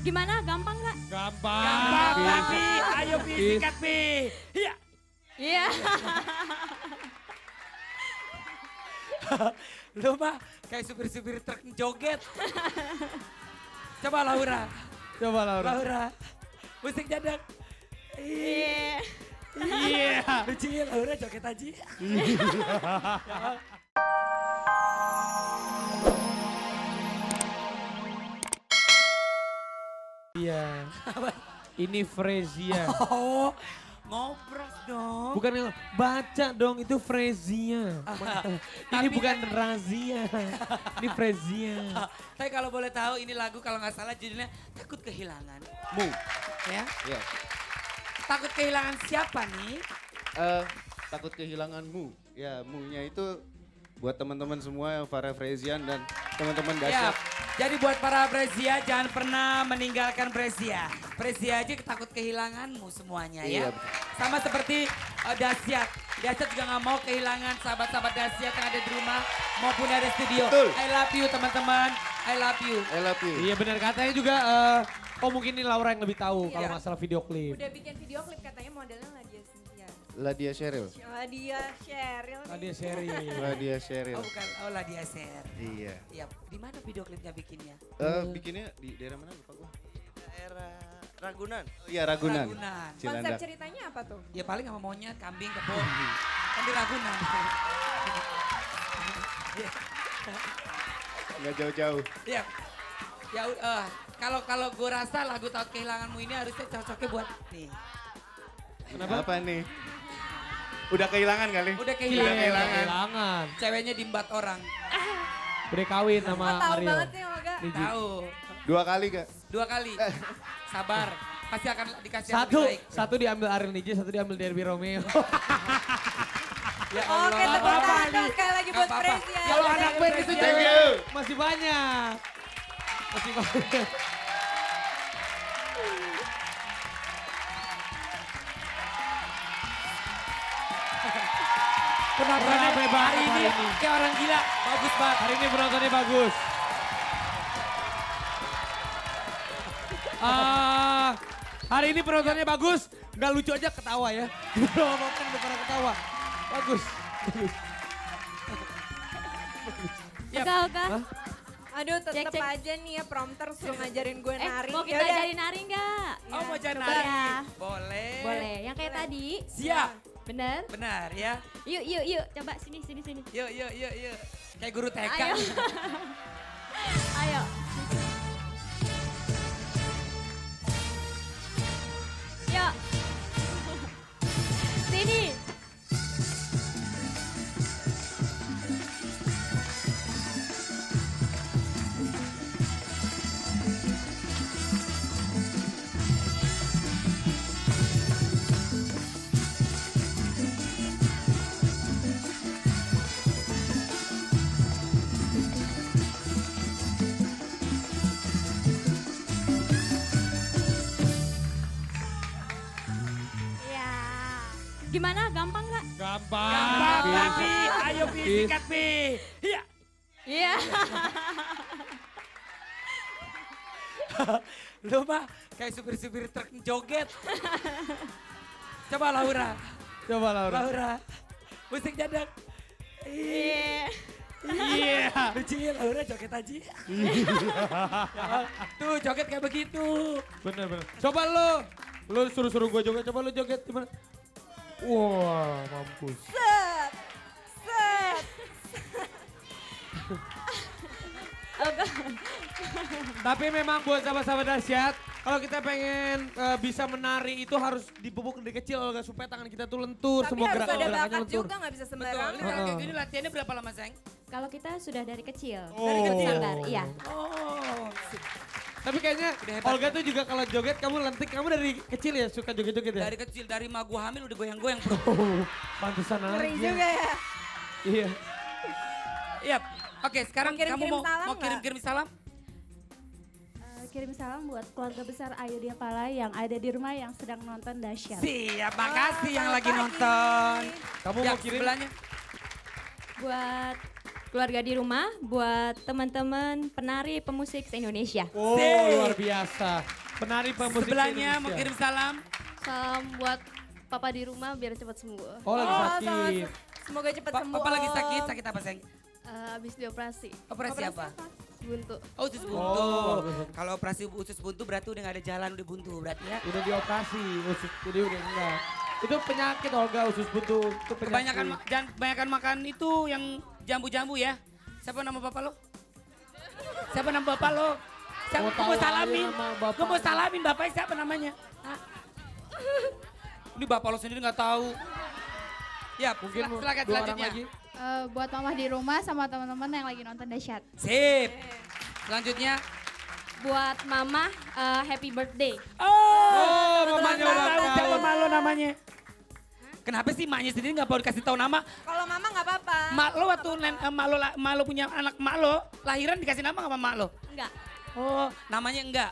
Gimana? Gampang nggak? Gampang. Gampang tapi, ayo Pi, sikat Pi. Iya. Iya. Lu mah kayak supir-supir truk joget. Coba Laura. Coba Laura. Laura. Musik jadang. Iya. Iya. Lucu ya Laura joget aja. Iya. Ini Frezia. Oh, ngobras dong. Bukan yang baca dong itu Frezia. Ini Tapi- bukan razia. Ini Frezia. Tapi kalau boleh tahu ini lagu kalau nggak salah judulnya Takut Kehilangan. Mu. Ya. Ya. Takut kehilangan siapa nih? Takut kehilanganmu. Ya, mu-nya itu buat teman-teman semua yang para Frezian dan teman-teman Ya. dahsyat. Jadi buat para Brezia jangan pernah meninggalkan Brezia. Brezia aja takut kehilanganmu semuanya ya. Iya, betul. Sama seperti Dahsyat. Dahsyat juga nggak mau kehilangan sahabat-sahabat Dahsyat yang ada di rumah maupun ada di studio. Betul. I love you teman-teman. I love you. I love you. Iya benar katanya juga. Oh mungkin ini Laura yang lebih tahu kalau Iya. masalah video klip. Udah bikin video klip katanya modelnya Nadia Cynthia. Ladia Sheryl. Nadia Sheryl. Tadi seri. Ladia Sheryl. Oh bukan, oh lah dia share. Iya. Iya, di mana video klipnya bikinnya? Bikinnya di daerah mana lupa gua. Daerah Ragunan. Oh, iya Ragunan. Ragunan. Konsep Cilandak. ceritanya apa tuh? Ya paling sama monyet, kambing, kebun. Kan di Ragunan. Nggak jauh-jauh. Iya. Ya kalau gue rasa lagu Takut Kehilanganmu ini harusnya cocoknya buat nih. Kenapa? Apa nih? Udah kehilangan kali? Udah Iya, kehilangan. kehilangan. Ceweknya diembat orang. Udah kawin Kok sama tahu Ariel. banget sih Olga? Niji. Tahu. 2 kali Kak. 2 kali. Sabar. Pasti akan dikasih yang Satu, lebih baik. satu diambil Ariel Niji, satu diambil Derby Romeo. Ya Oke, nggak tepuk apa-apa tangan nih. sekali lagi Nggak buat apa-apa. Frezia. Kalau Dari anak band itu Frezia. Thank cewek you. Masih banyak. Masih banyak. penontonnya Rame banget hari ini hari ini. kayak orang gila. Bagus banget. Hari ini penontonnya bagus. Hari ini penontonnya bagus. Nggak lucu aja ketawa ya. Belum nonton udah pada ketawa. Bagus. Bagus. Oga. Hah? Aduh tetep Cek, cek. aja nih ya prompter suruh ngajarin gue nari. Mau kita Yaudah. ajarin nari nggak? Oh mau jadi coba nari? ya. Boleh. Boleh, yang kayak tadi. Siap. Bener? Benar ya. Yuk. Coba sini. Yuk. Kayak guru TK. Ayo. Ayo. Yuk. Sini. Iya. Gimana? Gampang nggak? Gampang. Gampang tapi, ayo Pi, Pi. sikat Pi. Iya. Iya. Lu mah kayak supir-supir truk joget. Coba Laura. Coba Laura. Laura. Musik jadang. Iya. Iya. Lucu ya Laura joget aja. Tuh joget kayak begitu. Bener. Coba lu suruh gue joget. Coba lu joget gimana? Wah, mampus. Set. Oga. Tapi memang buat sahabat-sahabat dahsyat, kalau kita pengen bisa menari itu harus dipupuk dari kecil Olga, supaya tangan kita tuh lentur, Tapi semua harus gerakan ada gerakannya bakat lentur. juga gak bisa Betul. sembarangan. Ini kalau kayak gini latihannya berapa lama sayang? Kalau kita sudah dari kecil. Dari kecil? Sabar, iya. Oh. Tapi kayaknya Udah hebat. Olga tuh juga kalau joget kamu lentik, kamu dari kecil ya suka joget-joget ya? Dari kecil, dari mah gua hamil udah goyang-goyang bro. Oh, pantesan Ngeri aja. juga ya. Iya. Iya. Oke sekarang Mau kirim-kirim kamu salam mau nggak? kirim-kirim salam? Kirim salam buat keluarga besar Ayu Dia Pala yang ada di rumah yang sedang nonton Dahsyat. Siap, makasih yang selamat lagi pagi. nonton. Kamu Ya, mau kirim? sebelahnya. Buat keluarga di rumah, buat teman-teman penari pemusik se-Indonesia. Oh, Sip. luar biasa. Penari pemusik Sebelahnya mau Indonesia. kirim salam. Salam buat papa di rumah biar cepat sembuh. Oh, lagi sakit. Semoga cepat sembuh. Papa lagi Om. sakit, sakit apa sayang? Habis dioperasi, Operasi apa? buntu. Oh, usus buntu. Oh, bagus. Kalau operasi usus buntu berarti udah gak ada jalan, udah buntu berarti ya. Udah dioperasi, usus jadi udah enggak. Itu penyakit Olga, usus buntu. Itu penyakit. Kebanyakan makan itu yang jambu-jambu ya. Siapa nama bapak lo? Siapa nama bapak lo? Siapa? Oh, Gue mau tahu aja salamin. nama bapak. Gue mau salamin bapaknya siapa namanya? Hah? Ini bapak lo sendiri gak tahu. Ya, Mungkin silakan dua orang selanjutnya. lagi. Buat mama di rumah sama teman-teman yang lagi nonton dahsyat. Sip. Selanjutnya. Buat mama, happy birthday. Oh, mamanya nggak ulang tahu tahun. siapa mak lo namanya. Kenapa sih maknya sendiri gak mau dikasih tahu nama? Kalau mama nggak apa-apa. Mak lo waktu mak lo punya anak mak lo, lahiran dikasih nama sama mak lo? Enggak. Oh, namanya enggak.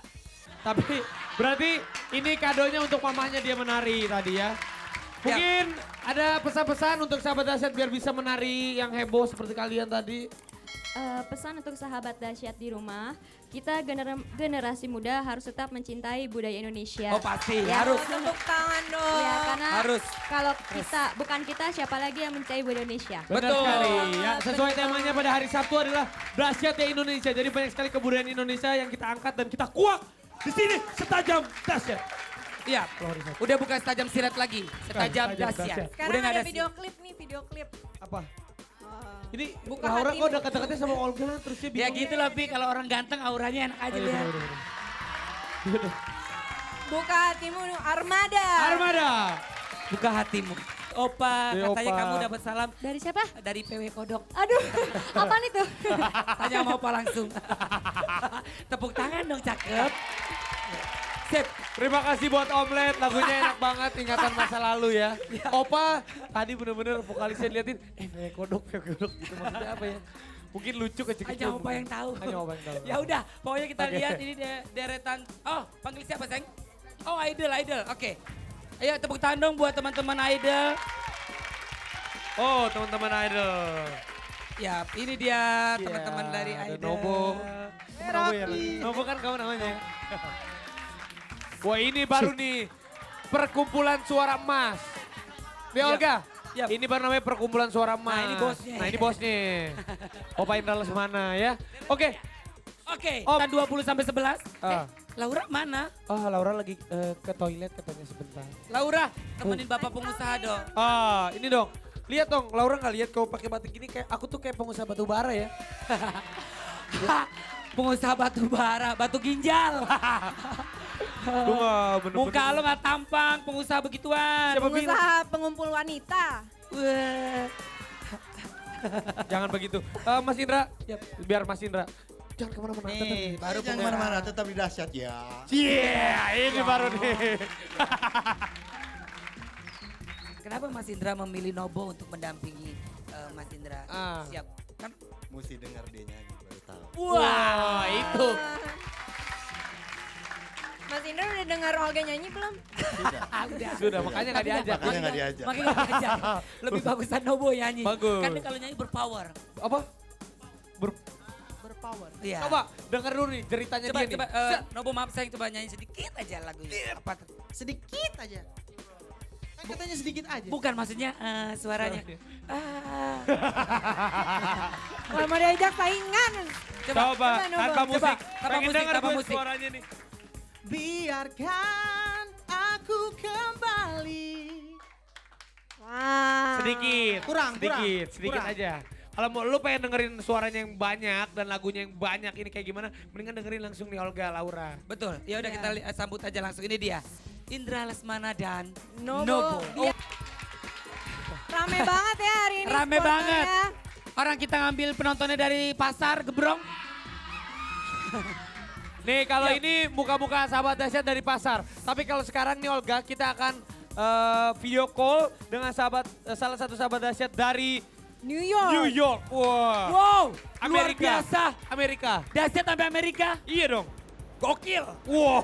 Tapi berarti ini kadonya untuk mamanya dia menari tadi ya. Mungkin ada pesan-pesan untuk sahabat dahsyat biar bisa menari yang heboh seperti kalian tadi. Pesan untuk sahabat dahsyat di rumah, kita generasi muda harus tetap mencintai budaya Indonesia. Oh pasti, Ya. harus. Tepuk tangan dong. Ya, karena Harus. kalau kita, bukan kita, siapa lagi yang mencintai budaya Indonesia? Benar Betul. sekali. Ya, sesuai temanya pada hari Sabtu adalah dahsyat ya Indonesia. Jadi banyak sekali kebudayaan Indonesia yang kita angkat dan kita kuak di sini setajam dahsyat. Iya, udah bukan setajam silat lagi, setajam Setajam dahsyat. dahsyat. Sekarang Udah nggak ada video klip nih, video klip. Apa? Oh. Ini Buka Laura hatimu. kok deket-deketnya sama Olga terus dia Ya bingung. gitu lah Pi, kalau orang ganteng auranya enak aja Oh, deh. iya, bener. Buka hatimu, Armada. Armada. Buka hatimu. Opa, Iya, katanya Opa. kamu dapat salam Dari siapa? dari PW Kodok. Aduh, apaan itu? Tanya sama Opa langsung. Tepuk tangan dong, cakep. Sip. Terima kasih buat Omlet, lagunya enak banget, ingatan masa lalu ya. Opa, tadi bener-bener vokalisnya liatin, kodok gitu maksudnya apa ya? Mungkin lucu kecil-kecil. Hanya Opa yang tahu. Hanya Opa yang tahu. Ya udah, pokoknya kita Oke. lihat ini deretan. Oh, panggil siapa, sayang? Oh, Idol. Oke. Ayo tepuk tangan dong buat teman-teman Idol. Oh, teman-teman Idol. Ya, ini dia Iya, teman-teman dari ada Idol. Nobo. Kamu Nobo ya? Nobo kan kamu namanya. Wah ini baru nih, perkumpulan suara emas. Nih Olga, Yap. ini baru namanya perkumpulan suara emas. Nah, ini bosnya. Nah ini bosnya. Opa Indra Lesmana ya. Oke. Oke, Oh. kita 20 sampai 11. Ah. Laura mana? Oh Laura lagi ke toilet katanya sebentar. Laura, temenin bapak pengusaha dong. Ah ini dong. Lihat dong, Laura nggak lihat kau pakai batik gini kayak aku tuh kayak pengusaha batu bara ya. Pengusaha batu bara, batu ginjal. Lu nggak bener-bener. Muka lo gak tampang, pengusaha begituan. Siapa bilang? Pengusaha pengumpul wanita. Wah. Jangan begitu. Mas Indra, biar Mas Indra. Jangan kemana-mana. Nih, baru Jangan kemana-mana, tetap di dahsyat ya. Ini baru nih. Kenapa Mas Indra memilih Nobo untuk mendampingi Mas Indra? Ah. Siap. Kan? Mesti dengar dia nyanyi baru tahu. Wah, itu. Mas Indra udah dengar Olga nyanyi belum? Sudah. Udah. Sudah, makanya nggak diajak. Makanya nggak diajak. Makanya nggak diajak. Lebih bagusan Nobo nyanyi. Bagus. Kan dia kalau nyanyi berpower. Apa? Berpower. Iya. Coba denger dulu nih ceritanya Coba, dia nih. coba. Nobo maaf sayang, coba nyanyi sedikit aja lagunya. Apa tuh? Sedikit aja. Kan katanya sedikit aja. Bukan maksudnya suaranya. Kalau mau diajak saingan. Coba, Nobo. tanpa musik. tanpa Pengen musik, denger tanpa gue musik. suaranya nih. Biarkan aku kembali. Wah. Sedikit. Kurang, sedikit kurang. aja. Kalau mau lu pengen dengerin suaranya yang banyak dan lagunya yang banyak ini kayak gimana, mendingan dengerin langsung nih Olga, Laura. Betul. Ya udah Iya. kita sambut aja langsung, ini dia. Indra Lesmana dan Nobo. Nobo. Iya. Rame banget ya hari ini. Rame spotnya. banget. Orang kita ngambil penontonnya dari pasar Gebrong. Nih kalau ini muka-muka sahabat dahsyat dari pasar. Tapi kalau sekarang nih Olga kita akan video call dengan salah satu sahabat dahsyat dari New York. New York. Wah. Wow, luar Amerika. biasa. Amerika. Dahsyat sampai Amerika. Iya dong. Gokil. Wow.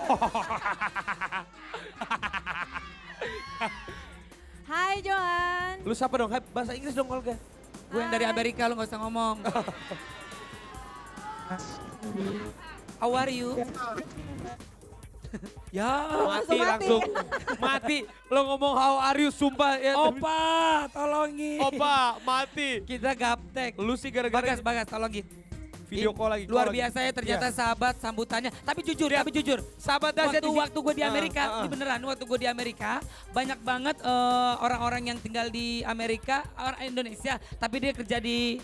Hai Johan. Lu siapa dong? Hai, bahasa Inggris dong Olga. Gue yang dari Amerika, lu gak usah ngomong. How are you? Ya, Mati langsung. Mati. Lo ngomong how are you, sumpah. Ya, Opa, tolongin. Opa, mati. Kita gaptek. Lu sih gara-gara Bagas, tolongin. video call lagi. Luar call lagi. biasa ya ternyata sahabat sambutannya. Tapi jujur, Sahabat dahsyat di sini. waktu gue di Amerika, ini beneran waktu gue di Amerika, banyak banget orang-orang yang tinggal di Amerika, orang Indonesia, tapi dia kerja di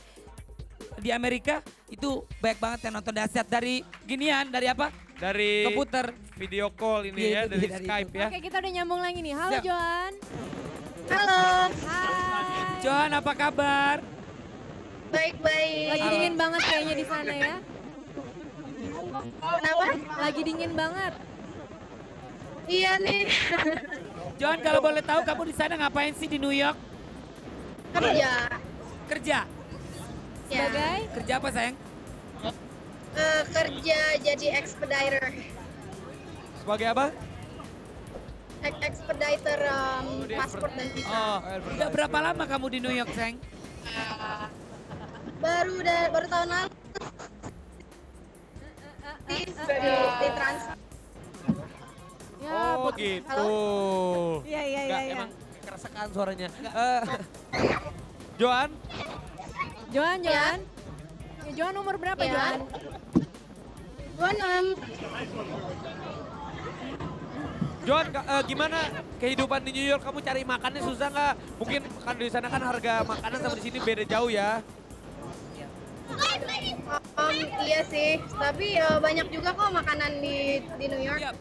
Amerika, itu banyak banget yang nonton dahsyat dari ginian, dari apa? Dari Komputer. video call ini Iya, ya, itu dari dari Skype ya. Oke, kita udah nyambung lagi nih. Halo, Siap. Joan. Halo, Hai. Johan, apa kabar? baik-baik. Lagi dingin banget kayaknya di sana ya. Kenapa? Lagi dingin banget. Iya nih, Johan, kalau boleh tahu kamu di sana ngapain sih di New York? kerja. Kerja. Ya, Sebagai Kerja apa sayang? kerja jadi expediter. Sebagai apa? Expediter paspor dan visa. Oh, Udah berapa lama kamu di New York, sayang? Baru tahun lalu. Di trans. ya, oh gitu. Iya, iya, Enggak, iya. emang keresakan suaranya. Johan, Joan. Ya, Joan umur berapa, Ya. Joan? 26. Johan, gimana kehidupan di New York? Kamu cari makannya susah nggak? Mungkin kan di sana kan harga makanan sama di sini beda jauh ya. Iya sih, tapi banyak juga kok makanan di New York. Iya,